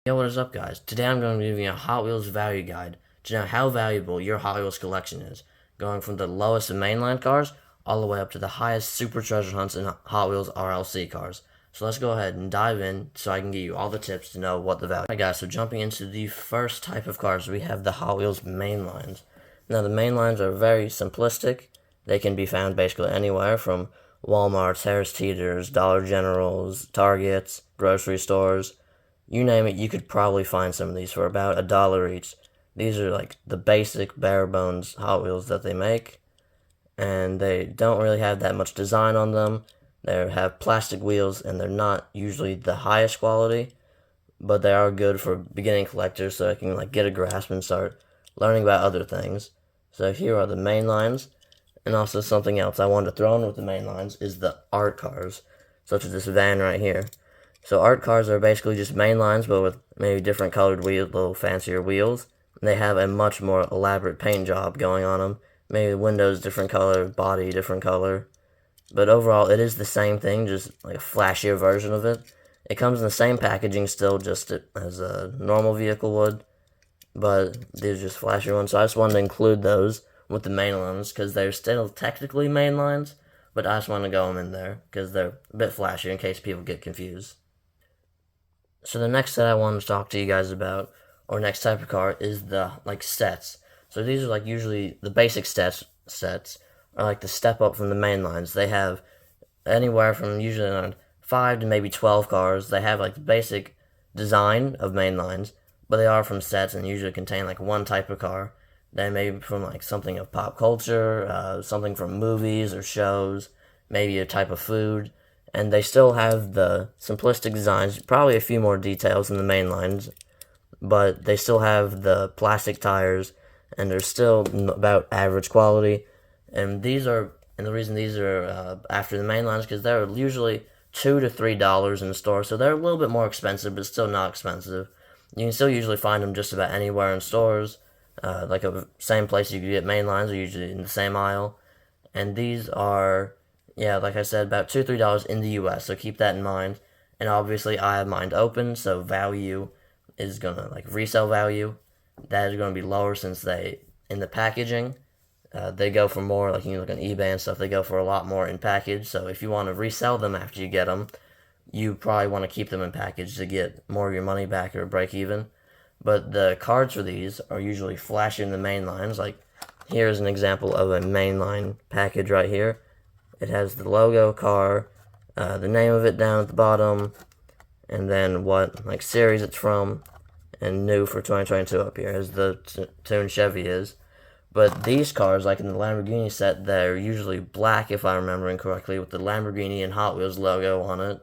Yo, what is up, guys? Today I'm going to be giving you a Hot Wheels value guide to know how valuable your Hot Wheels collection is, going from the lowest of mainline cars all the way up to the highest super treasure hunts in Hot Wheels RLC cars. So let's go ahead and dive in so I can give you all the tips to know what the value is. Alright guys, so jumping into the first type of cars, we have the Hot Wheels mainlines. Now the mainlines are very simplistic. They can be found basically anywhere from Walmart's, Harris Teeter's, Dollar General's, Target's, grocery stores. You name it, you could probably find some of these for about $1 each. These are like the basic bare bones Hot Wheels that they make, and they don't really have that much design on them. They have plastic wheels, and they're not usually the highest quality, but they are good for beginning collectors so I can like get a grasp and start learning about other things. So here are the main lines, and also something else I wanted to throw in with the main lines is the art cars, such as this van right here. So art cars are basically just main lines, but with maybe different colored wheels, little fancier wheels. They have a much more elaborate paint job going on them. Maybe the windows different color, body different color. But overall, it is the same thing, just like a flashier version of it. It comes in the same packaging still, just as a normal vehicle would. But these are just flashier ones, so I just wanted to include those with the main lines, because they're still technically main lines, but I just want to go them in there, because they're a bit flashier in case people get confused. So the next set I wanted to talk to you guys about, or next type of car, is the sets. So these are like usually the basic sets are like the step up from the main lines. They have anywhere from usually around 5 to maybe 12 cars. They have like the basic design of main lines, but they are from sets and usually contain like one type of car. They may be from like something of pop culture, something from movies or shows, maybe a type of food. And they still have the simplistic designs, probably a few more details in the main lines, but they still have the plastic tires, and they're still about average quality. And the reason these are after the main lines, because they're usually $2 to $3 in the store, so they're a little bit more expensive, but still not expensive. You can still usually find them just about anywhere in stores, like the same place you can get main lines, are usually in the same aisle. And these are, yeah, like I said, about $2 $3 in the US, so keep that in mind. And obviously, I have mine open, so value is gonna, like resale value, that is gonna be lower since in the packaging, they go for more, like you look on eBay and stuff, they go for a lot more in package. So if you want to resell them after you get them, you probably want to keep them in package to get more of your money back or break even. But the cards for these are usually flashing the main lines. Like here's an example of a mainline package right here. It has the logo, car, the name of it down at the bottom, and then what like series it's from, and new for 2022 up here, as the tune Chevy is. But these cars, like in the Lamborghini set, they're usually black, if I'm remembering correctly, with the Lamborghini and Hot Wheels logo on it.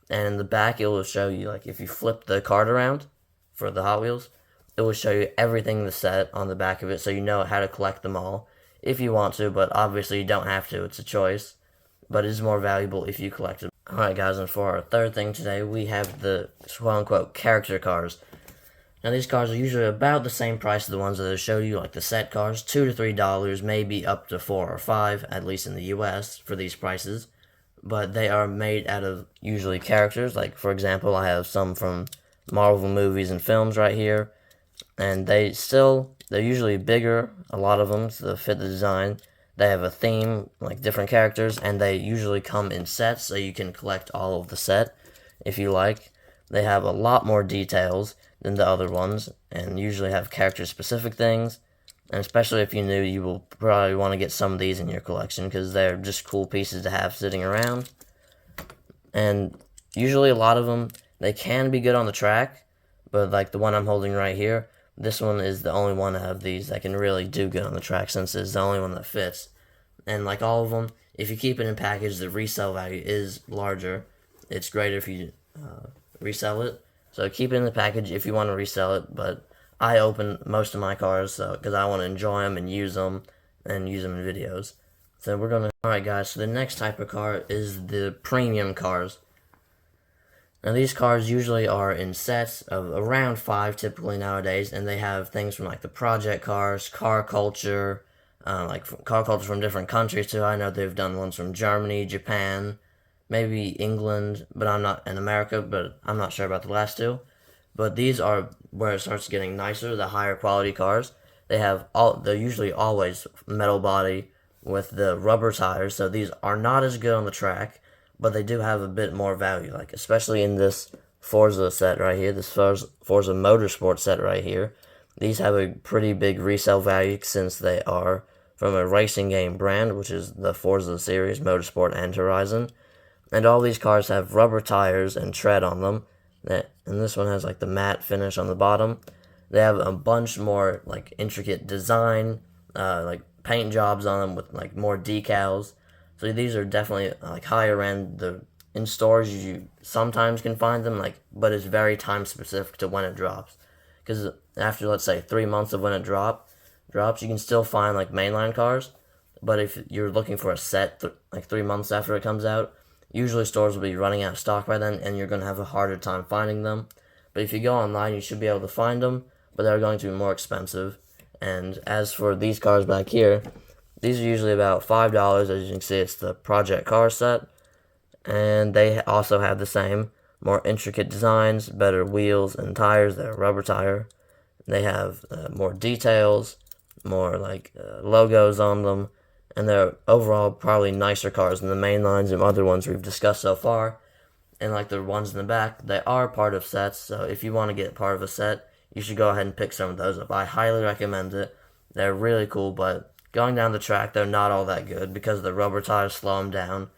And in the back, it will show you, like, if you flip the card around for the Hot Wheels, it will show you everything in the set on the back of it, so you know how to collect them all if you want to, but obviously you don't have to. It's a choice, but it is more valuable if you collect them. Alright guys, and for our third thing today, we have the quote-unquote character cars. Now these cars are usually about the same price as the ones that I showed you, like the set cars, $2 to $3, maybe up to $4 or $5, at least in the US, for these prices. But they are made out of usually characters, like for example, I have some from Marvel movies and films right here, and they're usually bigger, a lot of them, to fit the design. They have a theme, like different characters, and they usually come in sets, so you can collect all of the set if you like. They have a lot more details than the other ones, and usually have character-specific things. And especially if you're new, you will probably want to get some of these in your collection, because they're just cool pieces to have sitting around. And usually a lot of them, they can be good on the track, but like the one I'm holding right here, this one is the only one out of these that can really do good on the track, since it's the only one that fits. And like all of them, if you keep it in package, the resale value is larger. It's greater if you resell it. So keep it in the package if you want to resell it, but I open most of my cars because I want to enjoy them and use them in videos. So alright guys, so the next type of car is the premium cars. Now these cars usually are in sets of around 5 typically nowadays, and they have things from like the project cars, car culture, car culture from different countries too. I know they've done ones from Germany, Japan, maybe England, but I'm not in America, but I'm not sure about the last two. But these are where it starts getting nicer, the higher quality cars. They're usually always metal body with the rubber tires, so these are not as good on the track, but they do have a bit more value, like especially in this Forza set right here, this Forza Motorsport set right here. These have a pretty big resale value since they are from a racing game brand, which is the Forza series, Motorsport and Horizon. And all these cars have rubber tires and tread on them. And this one has like the matte finish on the bottom. They have a bunch more like intricate design, like paint jobs on them with like more decals. So these are definitely like higher end. In stores you sometimes can find them but it's very time specific to when it drops. Because after let's say 3 months of when it drops, you can still find like mainline cars. But if you're looking for a set like 3 months after it comes out, usually stores will be running out of stock by then, and you're going to have a harder time finding them. But if you go online, you should be able to find them, but they're going to be more expensive. And as for these cars back here, these are usually about $5. As you can see, it's the Project Car set. And they also have the same, more intricate designs, better wheels and tires. They're rubber tire. They have more details, more logos on them, and they're overall probably nicer cars than the main lines and other ones we've discussed so far. And like the ones in the back, they are part of sets, so if you want to get part of a set, you should go ahead and pick some of those up. I highly recommend it. They're really cool, but going down the track, they're not all that good because the rubber tires slow them down,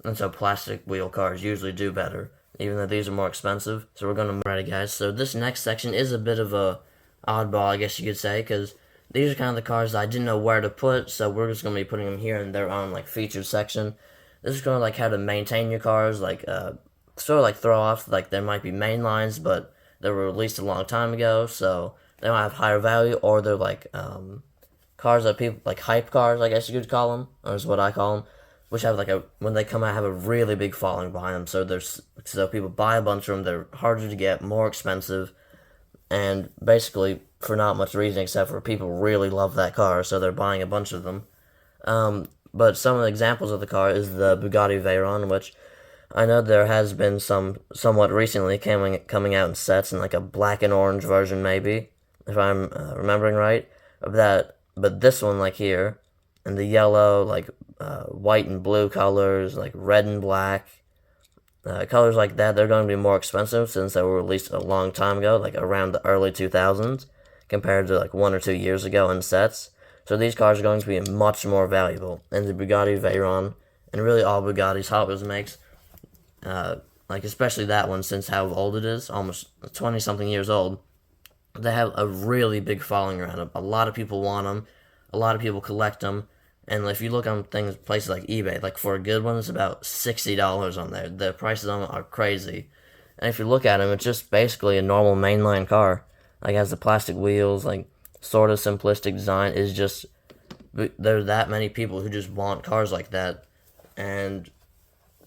and so plastic wheel cars usually do better, even though these are more expensive. So we're going to move right, guys. So this next section is a bit of a oddball, I guess you could say, because these are kind of the cars I didn't know where to put, so we're just going to be putting them here in their own featured section. This is kind of how to maintain your cars, sort of throw off, there might be main lines, but they were released a long time ago, so they might have higher value, or they're cars that people, hype cars, I guess you could call them, or is what I call them, which have when they come out, have a really big following behind them, so people buy a bunch of them, they're harder to get, more expensive, and basically for not much reason except for people really love that car, so they're buying a bunch of them. But some of the examples of the car is the Bugatti Veyron, which I know there has been somewhat recently coming out in sets in a black and orange version, maybe, if I'm remembering right. But this one here, and the yellow, white and blue colors, red and black, colors like that, they're going to be more expensive since they were released a long time ago, around the early 2000s, compared to 1 or 2 years ago in sets. So these cars are going to be much more valuable. And the Bugatti Veyron, and really all Bugattis Hot Wheels makes, especially that one, since how old it is, almost 20-something years old, they have a really big following around them. A lot of people want them. A lot of people collect them. And if you look on places like eBay, for a good one, it's about $60 on there. The prices on them are crazy. And if you look at them, it's just basically a normal mainline car. Has the plastic wheels, sort of simplistic design. Is just, there's that many people who just want cars like that. And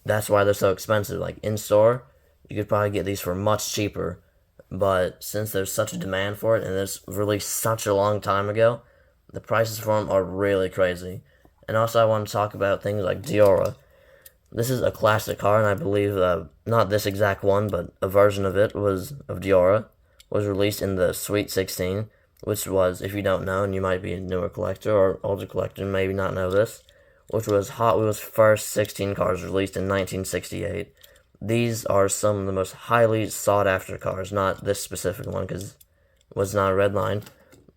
that's why they're so expensive. In store, you could probably get these for much cheaper. But since there's such a demand for it, and it's released such a long time ago, the prices for them are really crazy. And also I want to talk about things like Diora. This is a classic car, and I believe, not this exact one, but a version of Diora, was released in the Sweet 16, which was, if you don't know, and you might be a newer collector or older collector and maybe not know this, which was Hot Wheels' first 16 cars released in 1968. These are some of the most highly sought-after cars, not this specific one, because it was not a red line.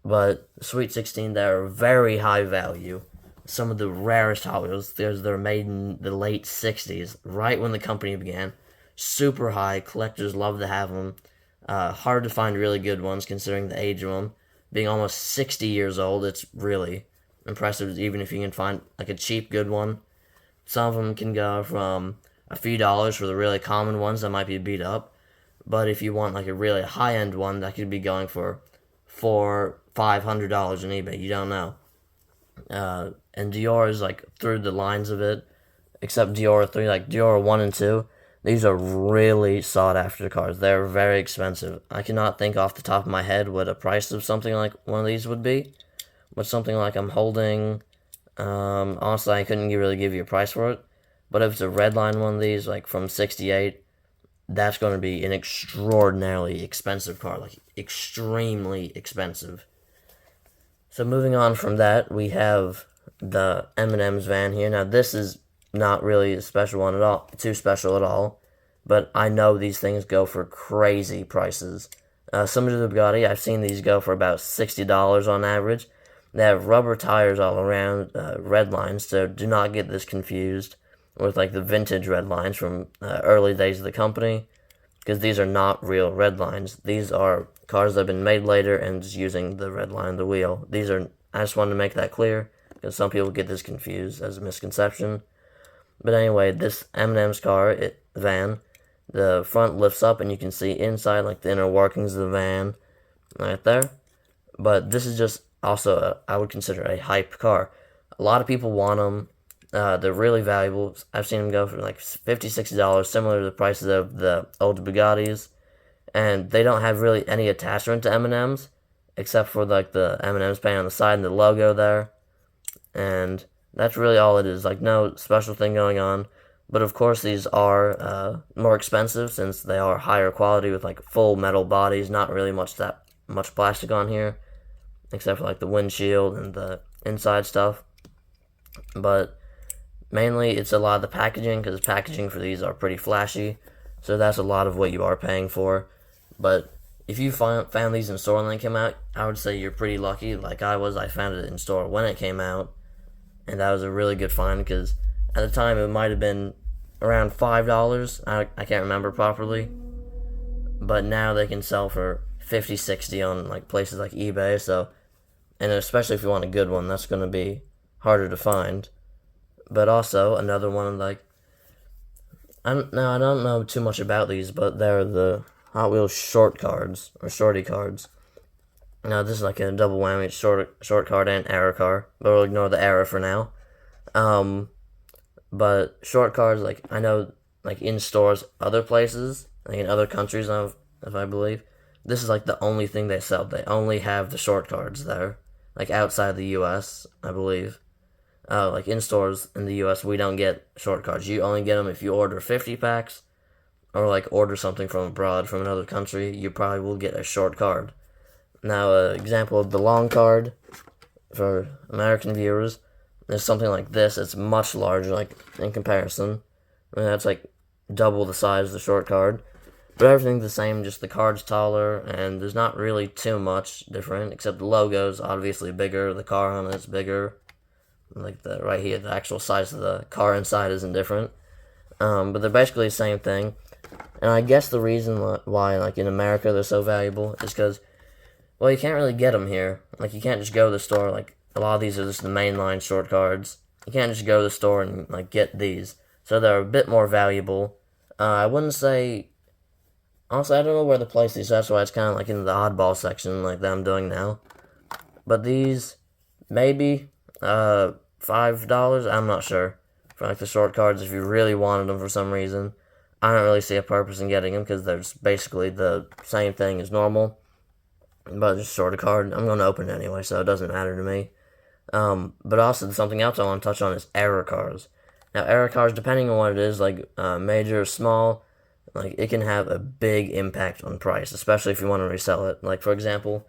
But Sweet 16, they're very high value. Some of the rarest Hot Wheels. They're made in the late 60s, right when the company began. Super high. Collectors love to have them. Hard to find really good ones, considering the age of them. Being almost 60 years old, it's really impressive, even if you can find a cheap, good one. Some of them can go from a few dollars for the really common ones that might be beat up. But if you want a really high-end one, that could be going for $400-$500 on eBay. You don't know. And Dior is through the lines of it, except Dior 3, Dior 1 and 2. These are really sought after cars. They're very expensive. I cannot think off the top of my head what a price of something like one of these would be. But something I'm holding, honestly, I couldn't really give you a price for it. But if it's a red line one of these, from 68, that's going to be an extraordinarily expensive car, like extremely expensive. So moving on from that, we have the M&M's van here. Now this is not really a special one at all, too special at all, but I know these things go for crazy prices. Similar to the Bugatti, I've seen these go for about $60 on average. They have rubber tires all around, red lines, so do not get this confused with like the vintage red lines from early days of the company, because these are not real red lines. These are cars that have been made later and just using the red line of the wheel. I just wanted to make that clear, because some people get this confused as a misconception. But anyway, this M&M's car, van, the front lifts up and you can see inside, like the inner workings of the van, right there. But this is just also, I would consider a hype car. A lot of people want them. They're really valuable. I've seen them go for like $50, $60, similar to the prices of the old Bugattis. And they don't have really any attachment to M&M's, except for like the M&M's paint on the side and the logo there. And that's really all it is. Like, no special thing going on. But of course, these are more expensive since they are higher quality with like full metal bodies. Not really much plastic on here, except for like the windshield and the inside stuff. But mainly, it's a lot of the packaging, because the packaging for these are pretty flashy. So that's a lot of what you are paying for. But if you found these in store when they came out, I would say you're pretty lucky. Like I was, I found it in store when it came out. And that was a really good find, because at the time it might have been around $5. I can't remember properly. But now they can sell for $50, $60 on like places like eBay. So, and especially if you want a good one, that's going to be harder to find. But also another one, like, I don't know too much about these, but they're the Hot Wheels short cards or shorty cards. Now this is like a double whammy, short card and error car, but we'll ignore the error for now. But short cards, like I know, like in stores, other places, like in other countries, if I believe, this is like the only thing they sell. They only have the short cards there, like outside the U.S., I believe. Like in stores in the U.S., we don't get short cards. You only get them if you order 50 packs, or like order something from abroad, from another country. You probably will get a short card. Now, an example of the long card for American viewers is something like this. It's much larger, like in comparison. I mean, that's like double the size of the short card. But everything's the same, just the card's taller, and there's not really too much different, except the logo's obviously bigger, the car on it's bigger. Like the right here, the actual size of the car inside isn't different. But they're basically the same thing. And I guess the reason why, like in America, they're so valuable is because, well, you can't really get them here. Like you can't just go to the store. Like a lot of these are just the mainline short cards. You can't just go to the store and like get these. So they're a bit more valuable. I wouldn't say. Honestly, I don't know where to place these. So that's why it's kind of like in the oddball section, like that I'm doing now. But these, maybe $5. I'm not sure for like the short cards. If you really wanted them for some reason, I don't really see a purpose in getting them because they're just basically the same thing as normal, but just shorter card. I'm going to open it anyway, so it doesn't matter to me. But also something else I want to touch on is error cars. Now, error cars, depending on what it is, like major or small, like it can have a big impact on price, especially if you want to resell it. Like for example,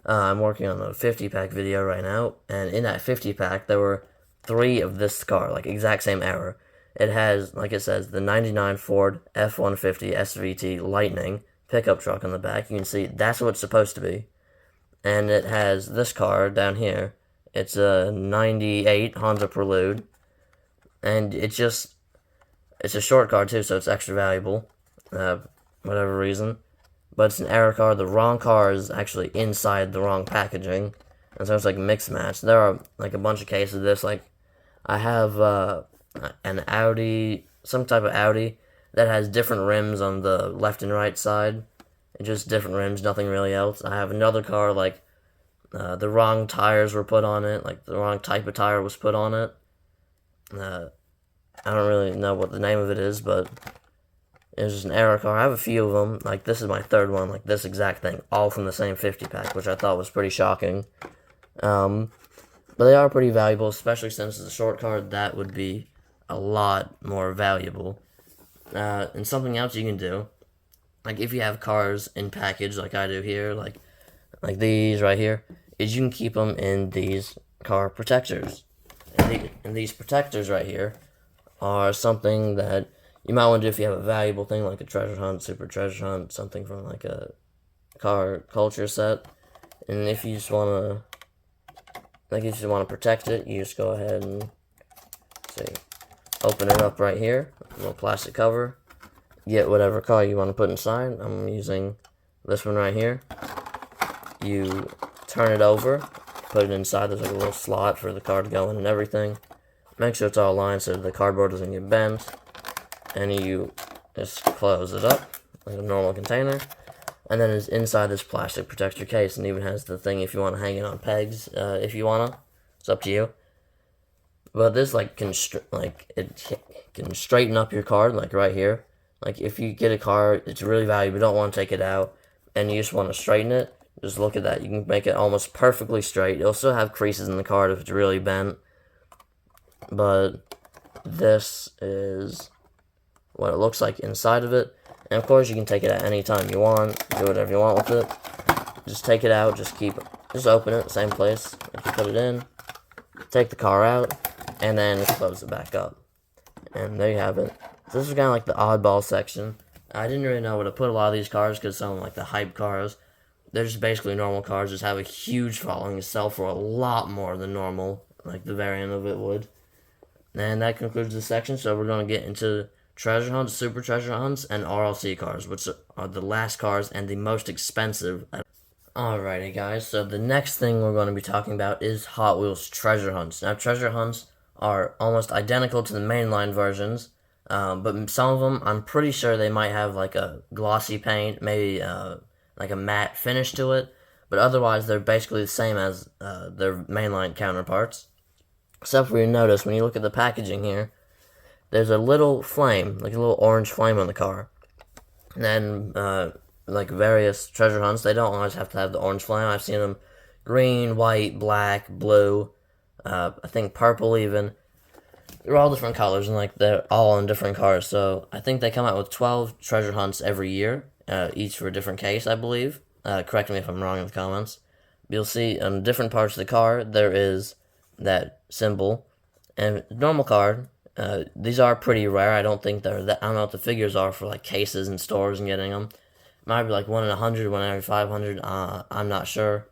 I'm working on a 50-pack video right now, and in that 50-pack, there were 3 of this car, like exact same error. It has, like it says, the 99 Ford F-150 SVT Lightning pickup truck on the back. You can see that's what it's supposed to be. And it has this car down here. It's a 98 Honda Prelude. And it's a short car too, so it's extra valuable. Whatever reason. But it's an error car. The wrong car is actually inside the wrong packaging. And so it's like mixed match. There are like a bunch of cases of this. Like I have an Audi, some type of Audi that has different rims on the left and right side. It's just different rims, nothing really else. I have another car like the wrong tires were put on it, like the wrong type of tire was put on it. I don't really know what the name of it is, but it was just an error car. I have a few of them. Like this is my 3rd one, like this exact thing, all from the same 50-pack, which I thought was pretty shocking. But they are pretty valuable, especially since it's a short card. That would be a lot more valuable. And something else you can do, like if you have cars in package like I do here, like these right here, is you can keep them in these car protectors. And these protectors right here are something that you might want to do if you have a valuable thing like a treasure hunt, super treasure hunt, something from like a car culture set. And if you just want to protect it, you just go ahead and open it up right here, a little plastic cover, get whatever car you want to put inside. I'm using this one right here. You turn it over, put it inside. There's like a little slot for the car to go in and everything. Make sure it's all aligned so the cardboard doesn't get bent. And you just close it up like a normal container. And then it's inside this plastic protector case, and even has the thing if you want to hang it on pegs. If you wanna, it's up to you. But this it can straighten up your card like right here. Like if you get a card, it's really valuable, you don't want to take it out, and you just want to straighten it. Just look at that. You can make it almost perfectly straight. It'll still have creases in the card if it's really bent. But this is what it looks like inside of it. And of course you can take it at any time you want. Do whatever you want with it. Just take it out. Just open it, same place. If you put it in, take the car out, and then close it back up. And there you have it. So this is kind of like the oddball section. I didn't really know where to put a lot of these cars because some like the hype cars, they're just basically normal cars, just have a huge following, to sell for a lot more than normal, like the variant of it would. And that concludes this section, so we're going to get into treasure hunts, super treasure hunts, and RLC cars, which are the last cars and the most expensive. Alrighty guys, so the next thing we're going to be talking about is Hot Wheels treasure hunts. Now treasure hunts are almost identical to the mainline versions, but some of them, I'm pretty sure they might have like a glossy paint, maybe like a matte finish to it, but otherwise they're basically the same as their mainline counterparts. Except for you notice, when you look at the packaging here, there's a little flame, like a little orange flame on the car. And then, like various treasure hunts, they don't always have to have the orange flame. I've seen them green, white, black, blue, I think purple even. They're all different colors, and like they're all in different cars. So I think they come out with 12 treasure hunts every year, each for a different case, I believe. Correct me if I'm wrong in the comments. You'll see on different parts of the car, there is that symbol. And normal card, these are pretty rare. I don't think they're that. I don't know what the figures are for like cases in stores and getting them. Might be like 1 in 100, 1 every 500. I'm not sure,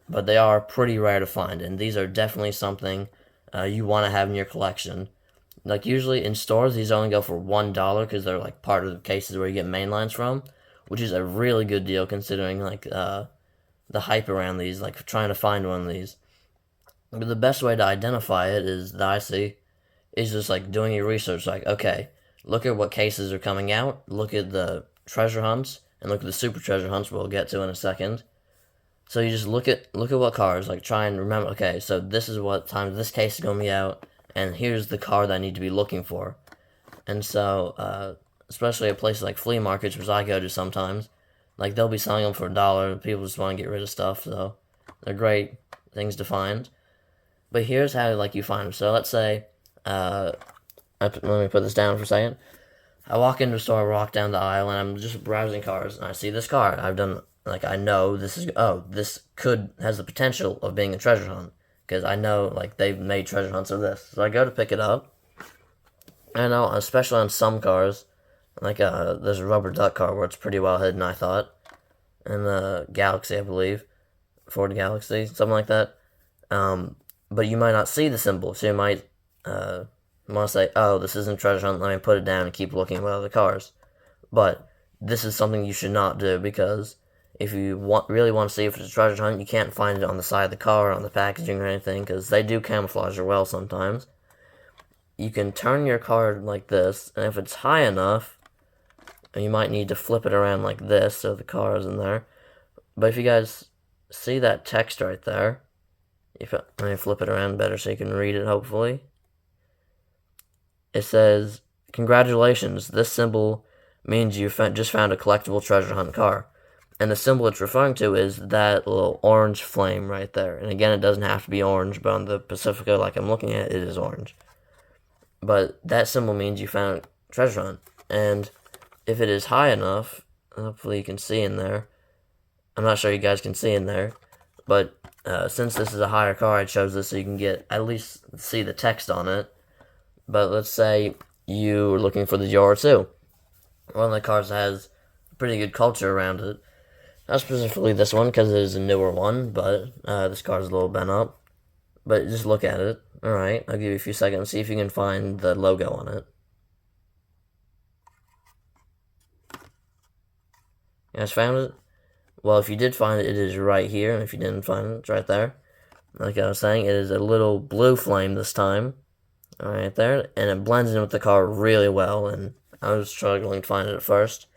but they are pretty rare to find, and these are definitely something you want to have in your collection. Like usually in stores, these only go for $1 because they're like part of the cases where you get mainlines from, which is a really good deal considering like the hype around these. Like trying to find one of these. But the best way to identify it is that I see is just like doing your research. Like, okay, look at what cases are coming out, look at the treasure hunts, and look at the super treasure hunts we'll get to in a second. So you just look at what cars, like try and remember, okay, so this is what time this case is going to be out, and here's the car that I need to be looking for. And so, especially at places like flea markets, which I go to sometimes, like they'll be selling them for $1, people just want to get rid of stuff, so they're great things to find. But here's how like you find them. So let's say, let me put this down for a second. I walk into a store, walk down the aisle, and I'm just browsing cars, and I see this car. I know this has the potential of being a treasure hunt, because I know, like, they've made treasure hunts of this. So I go to pick it up, and I know, especially on some cars, like, there's a rubber duck car where it's pretty well hidden, I thought, and the Galaxy, I believe, Ford Galaxy, something like that, but you might not see the symbol, so you might, want to say, oh, this isn't treasure hunt, let me put it down and keep looking at other cars. But this is something you should not do, because if you really want to see if it's a treasure hunt, you can't find it on the side of the car, on the packaging or anything, because they do camouflage it well sometimes. You can turn your card like this, and if it's high enough, you might need to flip it around like this so the car is in there. But if you guys see that text right there, let me flip it around better so you can read it, hopefully. It says, congratulations, this symbol means you just found a collectible treasure hunt car. And the symbol it's referring to is that little orange flame right there. And again, it doesn't have to be orange, but on the Pacifica, like I'm looking at, it is orange. But that symbol means you found treasure hunt. and if it is high enough, hopefully you can see in there. I'm not sure you guys can see in there, but since this is a higher car, I chose this so you can get at least see the text on it. But let's say you were looking for the GR2. One of the cars has pretty good culture around it. Not specifically this one because it is a newer one, but this car's a little bent up. But just look at it. Alright, I'll give you a few seconds, see if you can find the logo on it. You guys found it? Well, if you did find it, it is right here, and if you didn't find it, it's right there. Like I was saying, it is a little blue flame this time. Right there, and it blends in with the car really well, and I was struggling to find it at first.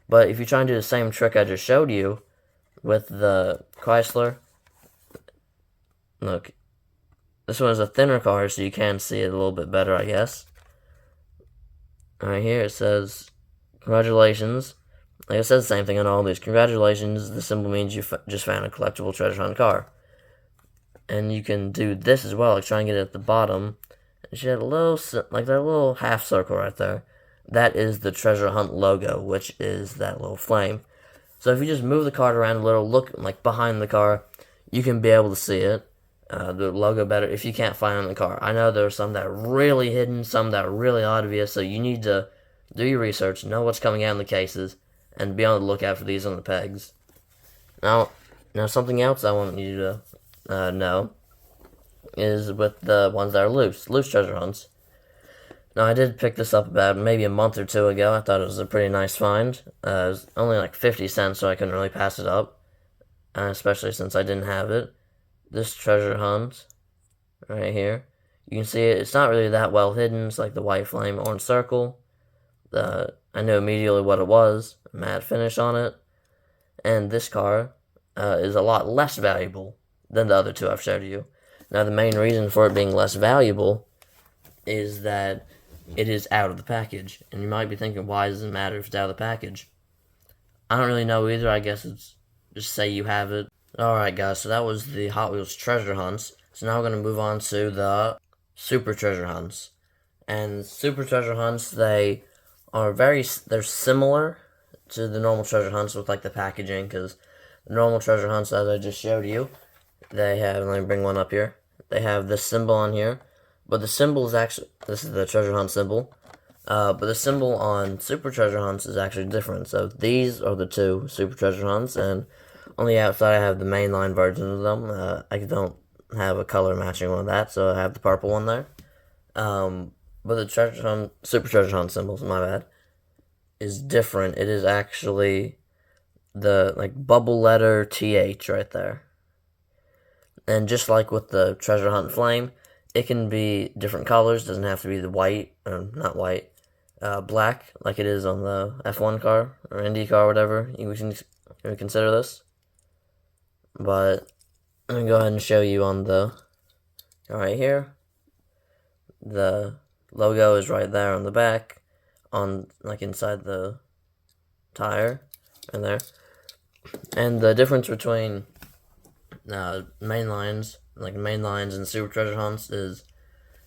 But if you try and do the same trick I just showed you with the Chrysler, look, this one is a thinner car, so you can see it a little bit better, I guess. Right here it says, congratulations. Like I said, the same thing on all these. Congratulations, the symbol means you just found a collectible treasure hunt car. And you can do this as well, like try and get it at the bottom. And she had a little, like that little half circle right there. That is the treasure hunt logo, which is that little flame. So if you just move the card around a little, look like behind the car, you can be able to see it. The logo better if you can't find it on the car. I know there are some that are really hidden, some that are really obvious, so you need to do your research, know what's coming out in the cases, and be on the lookout for these on the pegs. Now something else I want you to know is with the ones that are loose treasure hunts. Now, I did pick this up about maybe a month or two ago. I thought it was a pretty nice find. It was only like 50 cents, so I couldn't really pass it up, especially since I didn't have it. This treasure hunt, right here, you can see it. It's not really that well hidden. It's like the white flame orange circle. I knew immediately what it was, matte finish on it. And this car is a lot less valuable than the other two I've showed you. Now, the main reason for it being less valuable is that it is out of the package. And you might be thinking, why does it matter if it's out of the package? I don't really know either. I guess it's just say you have it. Alright, guys, so that was the Hot Wheels treasure hunts. So now we're going to move on to the super treasure hunts. And super treasure hunts, they're similar to the normal treasure hunts with like the packaging, because the normal treasure hunts, as I just showed you, they have, let me bring one up here. They have this symbol on here, but the symbol is actually, this is the treasure hunt symbol, but the symbol on super treasure hunts is actually different. So these are the two super treasure hunts, and on the outside I have the mainline version of them. I don't have a color matching one of that, so I have the purple one there. But the super treasure hunt symbols, my bad, is different. It is actually the like bubble letter TH right there. And just like with the treasure hunt flame, it can be different colors. It doesn't have to be the white, or not white, black, like it is on the F1 car, or Indy car, whatever you can consider this. But I'm going to go ahead and show you on the, right here, the logo is right there on the back, on, like inside the tire, and there. And the difference between mainlines and super treasure hunts is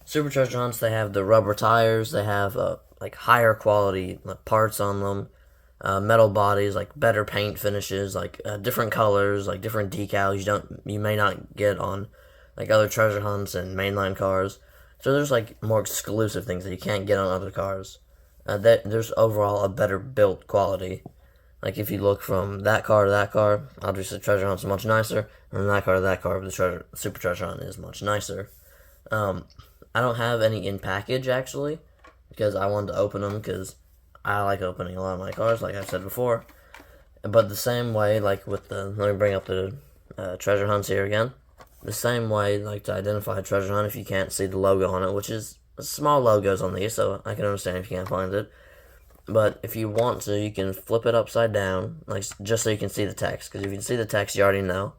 super treasure hunts, they have the rubber tires, they have like higher quality parts on them, metal bodies, like better paint finishes, like different colors, like different decals you may not get on like other treasure hunts and mainline cars. So there's like more exclusive things that you can't get on other cars. There's overall a better built quality. Like if you look from that car to that car, obviously the treasure hunt's much nicer. And from that car to that car, the super treasure hunt is much nicer. I don't have any in package actually, because I wanted to open them because I like opening a lot of my cars, like I've said before. But the same way, like with let me bring up the treasure hunts here again. The same way, like to identify a treasure hunt, if you can't see the logo on it, which is small logos on these, so I can understand if you can't find it. But if you want to, you can flip it upside down, like just so you can see the text. Because if you can see the text, you already know.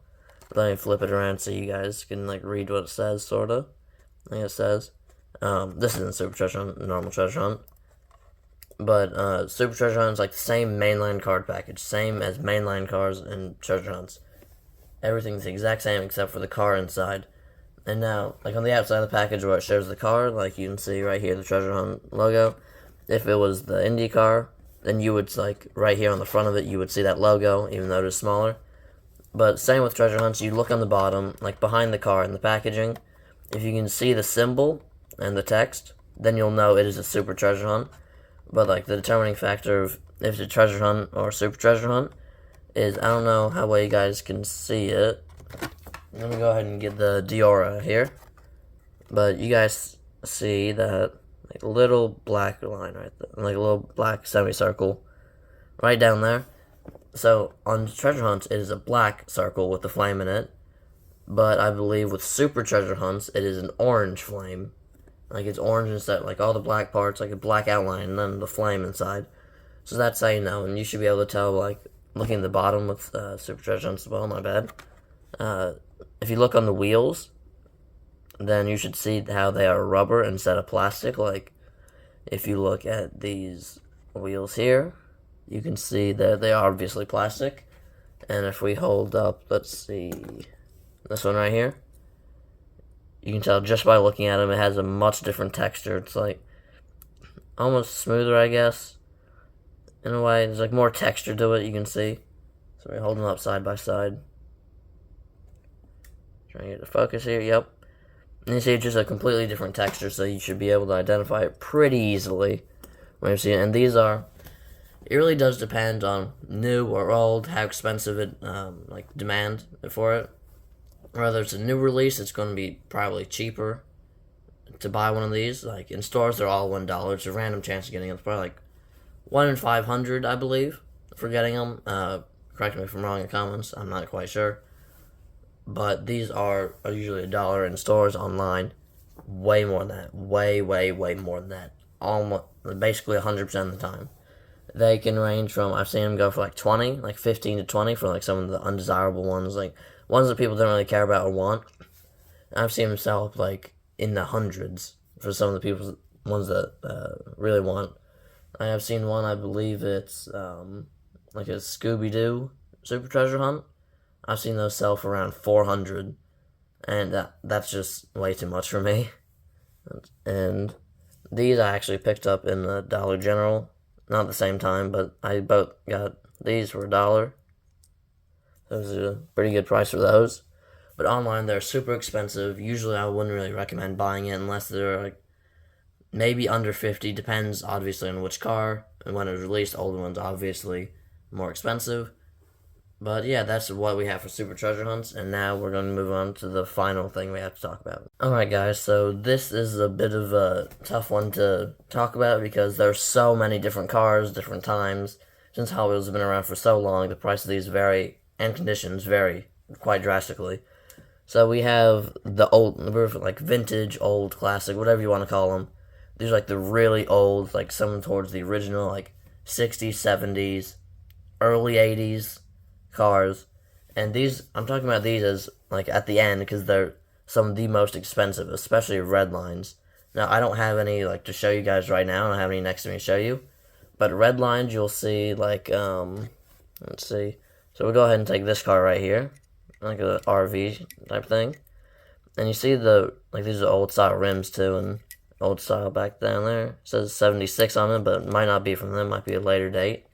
Let me flip it around so you guys can like read what it says, sorta. I think it says, this isn't super treasure hunt, normal treasure hunt. But super treasure hunt is like the same mainline card package, same as mainline cars and treasure hunts. Everything's the exact same except for the car inside. And now, like on the outside of the package where it shows the car, like you can see right here the treasure hunt logo. If it was the Indy car, then you would, like, right here on the front of it, you would see that logo, even though it is smaller. But same with treasure hunts, you look on the bottom, like behind the car in the packaging. If you can see the symbol and the text, then you'll know it is a super treasure hunt. But like the determining factor of if it's a treasure hunt or a super treasure hunt is, I don't know how well you guys can see it. Let me go ahead and get the Diora here. But you guys see that like little black line right there, like a little black semicircle right down there. So on treasure hunts, it is a black circle with the flame in it. But I believe with super treasure hunts, it is an orange flame. Like it's orange instead, like all the black parts, like a black outline, and then the flame inside. So that's how you know, and you should be able to tell, like, looking at the bottom with super treasure hunts as well, my bad. If you look on the wheels, then you should see how they are rubber instead of plastic. Like, if you look at these wheels here, you can see that they are obviously plastic. And if we hold up, let's see, this one right here, you can tell just by looking at them, it has a much different texture. It's like almost smoother, I guess, in a way. There's like more texture to it, you can see. So we're holding them up side by side. Trying to get the focus here, yep. And you see it's just a completely different texture, so you should be able to identify it pretty easily when you see it. And these are, it really does depend on new or old, how expensive it, like demand for it. Whether it's a new release, it's going to be probably cheaper to buy one of these. Like in stores, they're all $1. It's a random chance of getting them. It's probably like 1 in 500, I believe, for getting them. Correct me if I'm wrong in the comments. I'm not quite sure. But these are usually $1 in stores. Online, way more than that. Way more than that. Almost, basically 100% of the time. They can range from, I've seen them go for like 20, like 15 to 20 for like some of the undesirable ones, like ones that people don't really care about or want. I've seen them sell up like in the hundreds for some of the people, ones that really want. I have seen one, I believe it's like a Scooby-Doo Super Treasure Hunt. I've seen those sell for around 400, and that's just way too much for me. And these I actually picked up in the Dollar General. Not at the same time, but I both got these for $1. That was a pretty good price for those. But online, they're super expensive. Usually, I wouldn't really recommend buying it unless they're like maybe under 50. Depends, obviously, on which car and when it was released. Older ones, obviously, more expensive. But yeah, that's what we have for Super Treasure Hunts, and now we're going to move on to the final thing we have to talk about. Alright guys, so this is a bit of a tough one to talk about because there's so many different cars, different times. Since Hot Wheels have been around for so long, the price of these vary, and conditions vary quite drastically. So we have the old, like vintage, old, classic, whatever you want to call them. These are like the really old, like some towards the original, like 60s, 70s, early 80s cars, and these, I'm talking about these as like at the end because they're some of the most expensive, especially red lines. Now I don't have any like to show you guys right now. I don't have any next to me to show you, but red lines you'll see like let's see. So we'll go ahead and take this car right here, like a RV type thing, and you see the like these are old style rims too, and old style back down there. It says 76 on it, but it might not be from them. Might be a later date.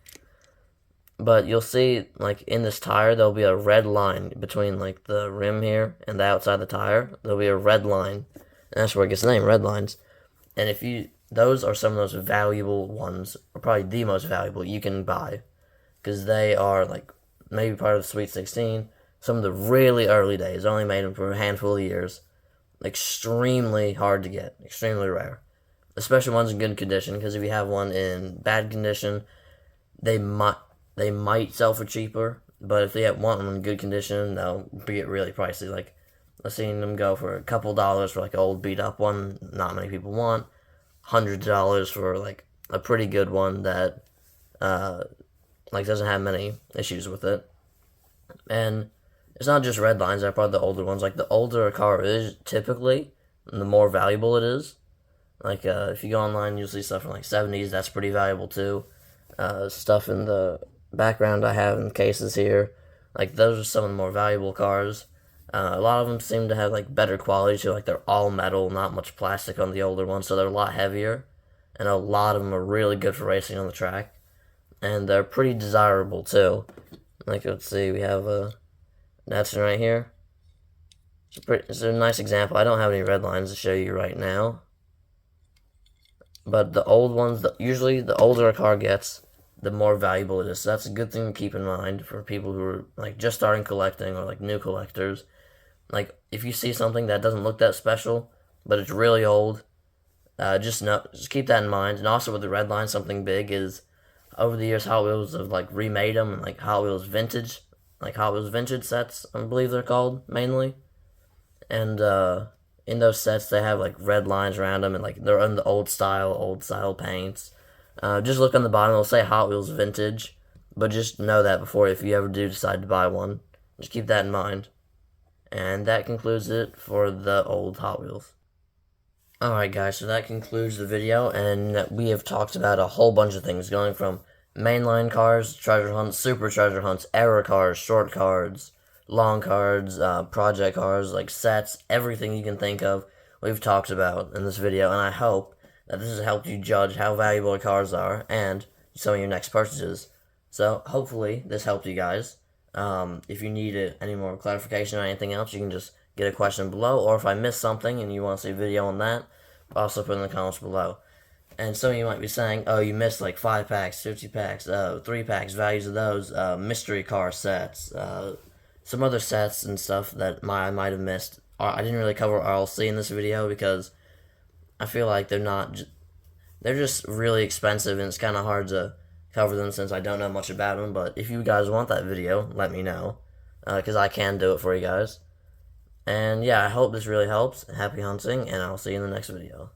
But you'll see, like, in this tire, there'll be a red line between, like, the rim here and the outside of the tire. There'll be a red line. And that's where it gets the name, red lines. And if you, those are some of those valuable ones, or probably the most valuable you can buy. Because they are, like, maybe part of the Sweet 16. Some of the really early days, only made them for a handful of years. Extremely hard to get. Extremely rare. Especially ones in good condition, because if you have one in bad condition, they might sell for cheaper, but if they want them in good condition, they'll get really pricey. Like, I've seen them go for a couple dollars for like an old beat up one, not many people want. Hundreds of dollars for like a pretty good one that like doesn't have many issues with it. And it's not just red lines, they're probably the older ones. Like the older a car is typically, the more valuable it is. Like if you go online, you'll see stuff from like 70s, that's pretty valuable too. Stuff in the background I have in cases here, like those are some of the more valuable cars. A lot of them seem to have like better quality too, like they're all metal, not much plastic on the older ones, so they're a lot heavier and a lot of them are really good for racing on the track, and they're pretty desirable too. Like, let's see, we have that's right here. It's a nice example. I don't have any red lines to show you right now, but the old ones, usually the older a car gets, the more valuable it is. So that's a good thing to keep in mind for people who are like just starting collecting or like new collectors. Like, if you see something that doesn't look that special, but it's really old, just keep that in mind. And also with the red line, something big is over the years Hot Wheels have like remade them, and like Hot Wheels vintage sets, I believe they're called mainly. And in those sets they have like red lines around them, and like they're in the old style paints. Just look on the bottom; it'll say Hot Wheels Vintage, but just know that before, if you ever do decide to buy one, just keep that in mind. And that concludes it for the old Hot Wheels. Alright guys, so that concludes the video, and we have talked about a whole bunch of things, going from mainline cars, treasure hunts, super treasure hunts, error cars, short cards, long cards, project cars, like sets, everything you can think of, we've talked about in this video, and I hope that this has helped you judge how valuable the cars are, and some of your next purchases. So, hopefully, this helped you guys. If you need any more clarification or anything else, you can just get a question below, or if I missed something and you want to see a video on that, also put in the comments below. And some of you might be saying, oh, you missed like 5 packs, 50 packs, 3 packs, values of those, mystery car sets, some other sets and stuff that I might have missed. I didn't really cover RLC in this video because I feel like they're just really expensive, and it's kind of hard to cover them since I don't know much about them. But if you guys want that video, let me know, because I can do it for you guys. And yeah, I hope this really helps. Happy hunting, and I'll see you in the next video.